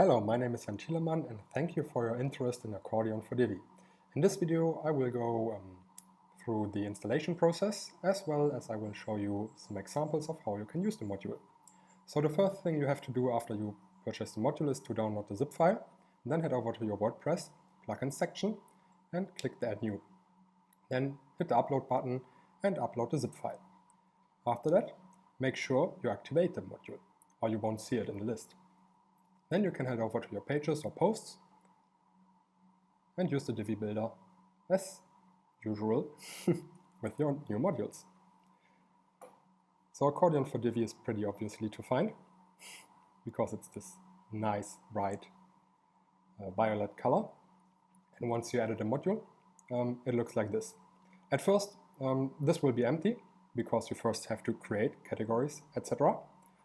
Hello, my name is Untitled and thank you for your interest in Accordion for Divi. In this video I will go through the installation process as well as I will show you some examples of how you can use the module. So the first thing you have to do after you purchase the module is to download the zip file, then head over to your WordPress plugins section and click the Add New. Then hit the upload button and upload the zip file. After that, make sure you activate the module or you won't see it in the list. Then you can head over to your pages or posts and use the Divi builder as usual with your new modules. So Accordion for Divi is pretty obviously to find because it's this nice bright violet color. And once you added a module, it looks like this. At first, this will be empty because you first have to create categories, etc.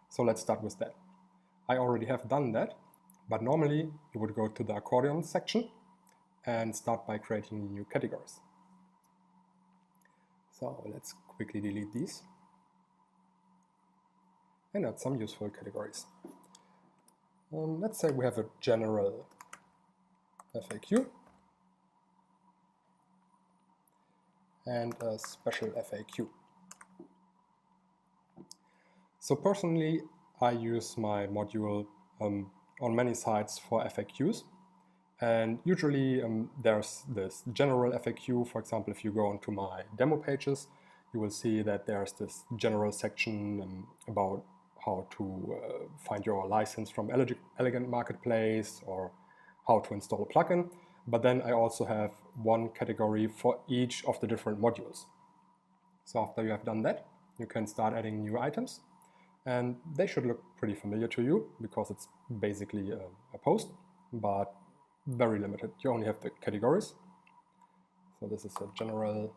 So let's start with that. I already have done that, but normally you would go to the Accordion section and start by creating new categories. So let's quickly delete these and add some useful categories. Let's say we have a general FAQ and a special FAQ. So personally, I use my module on many sites for FAQs, and usually there's this general FAQ. For example, if you go onto my demo pages, you will see that there's this general section about how to find your license from Elegant Marketplace or how to install a plugin. But then I also have one category for each of the different modules. So after you have done that, you can start adding new items. And they should look pretty familiar to you because it's basically a post, but very limited. You only have the categories. So this is a general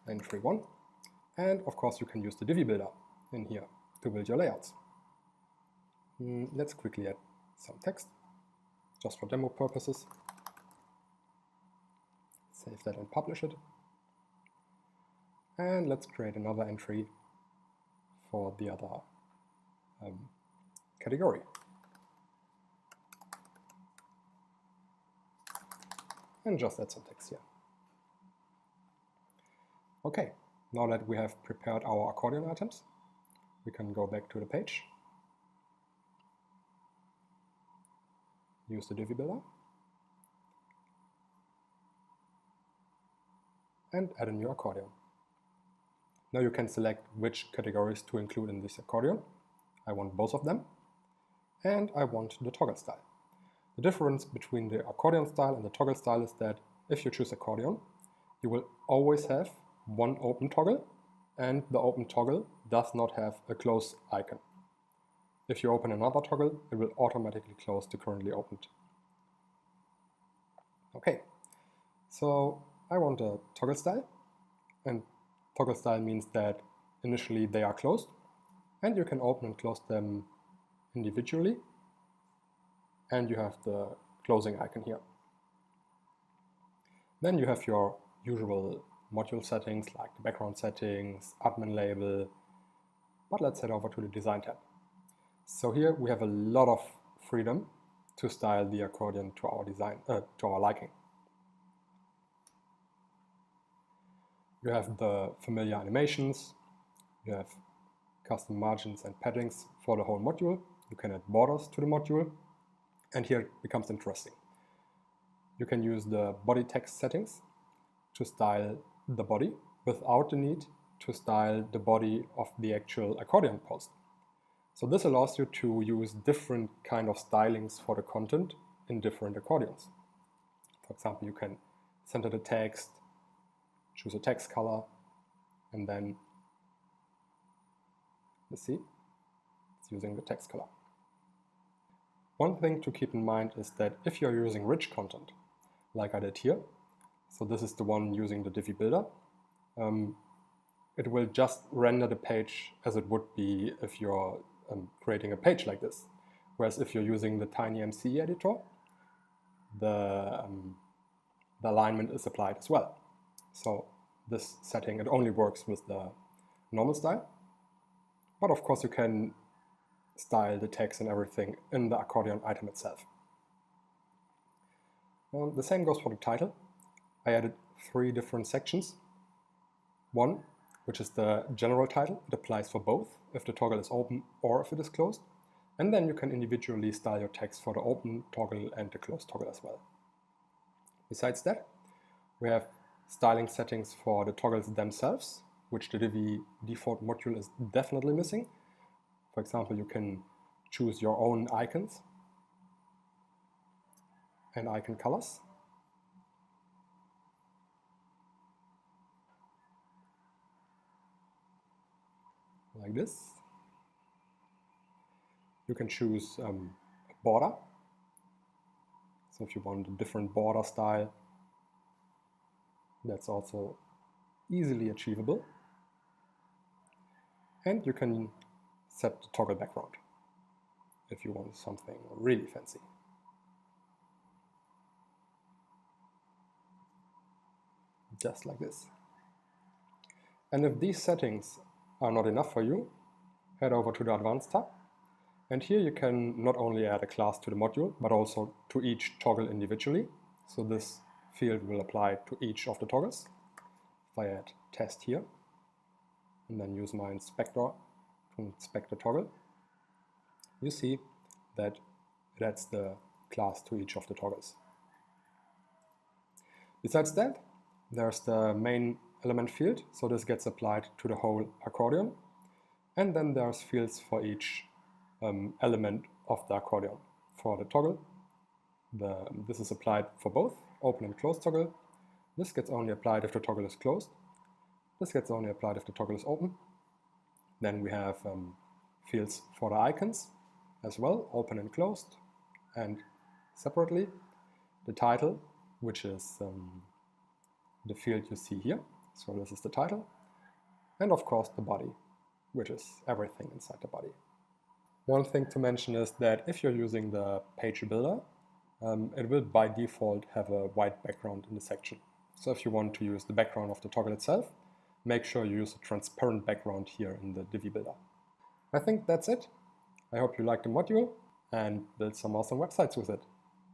entry 1. And of course you can use the Divi builder in here to build your layouts. Let's quickly add some text just for demo purposes. Save that and publish it. And let's create another entry for the other category. And just add some text here. Okay, now that we have prepared our Accordion items, we can go back to the page, use the Divi builder, and add a new accordion. Now you can select which categories to include in this accordion. I want both of them, and I want the toggle style. The difference between the accordion style and the toggle style is that if you choose accordion, you will always have one open toggle, and the open toggle does not have a close icon. If you open another toggle, it will automatically close the currently opened. Okay, so I want a toggle style, and toggle style means that initially they are closed, and you can open and close them individually, and you have the closing icon here. Then you have your usual module settings like the background settings, admin label, but let's head over to the design tab. So here we have a lot of freedom to style the accordion to our design, to our liking. You have the familiar animations, you have custom margins and paddings for the whole module, you can add borders to the module, and here it becomes interesting. You can use the body text settings to style the body without the need to style the body of the actual accordion post. So this allows you to use different kind of stylings for the content in different accordions. For example, you can center the text, choose a text color, and then let's see, it's using the text color. One thing to keep in mind is that if you're using rich content, like I did here, so this is the one using the Divi builder, it will just render the page as it would be if you're creating a page like this. Whereas if you're using the TinyMCE editor, the alignment is applied as well. So this setting, it only works with the normal style. But of course you can style the text and everything in the accordion item itself. The same goes for the title. I added 3 different sections. One, which is the general title. It applies for both, if the toggle is open or if it is closed. And then you can individually style your text for the open toggle and the closed toggle as well. Besides that, we have styling settings for the toggles themselves, which the Divi default module is definitely missing. For example, you can choose your own icons and icon colors. Like this. You can choose a border. So if you want a different border style, that's also easily achievable. And you can set the toggle background if you want something really fancy. Just like this. And if these settings are not enough for you, head over to the Advanced tab. And here you can not only add a class to the module, but also to each toggle individually. So this field will apply to each of the toggles. If I add test here, and then use my inspector to inspect the toggle, you see that it adds the class to each of the toggles. Besides that, there's the main element field, so this gets applied to the whole accordion. And then there's fields for each element of the accordion. For the toggle, this is applied for both open and closed toggle. This gets only applied if the toggle is closed. This gets only applied if the toggle is open. Then we have fields for the icons as well, open and closed, and separately the title, which is the field you see here. So this is the title, and of course the body, which is everything inside the body. One thing to mention is that if you're using the page builder, it will by default have a white background in the section. So if you want to use the background of the toggle itself, make sure you use a transparent background here in the Divi builder. I think that's it. I hope you like the module and build some awesome websites with it.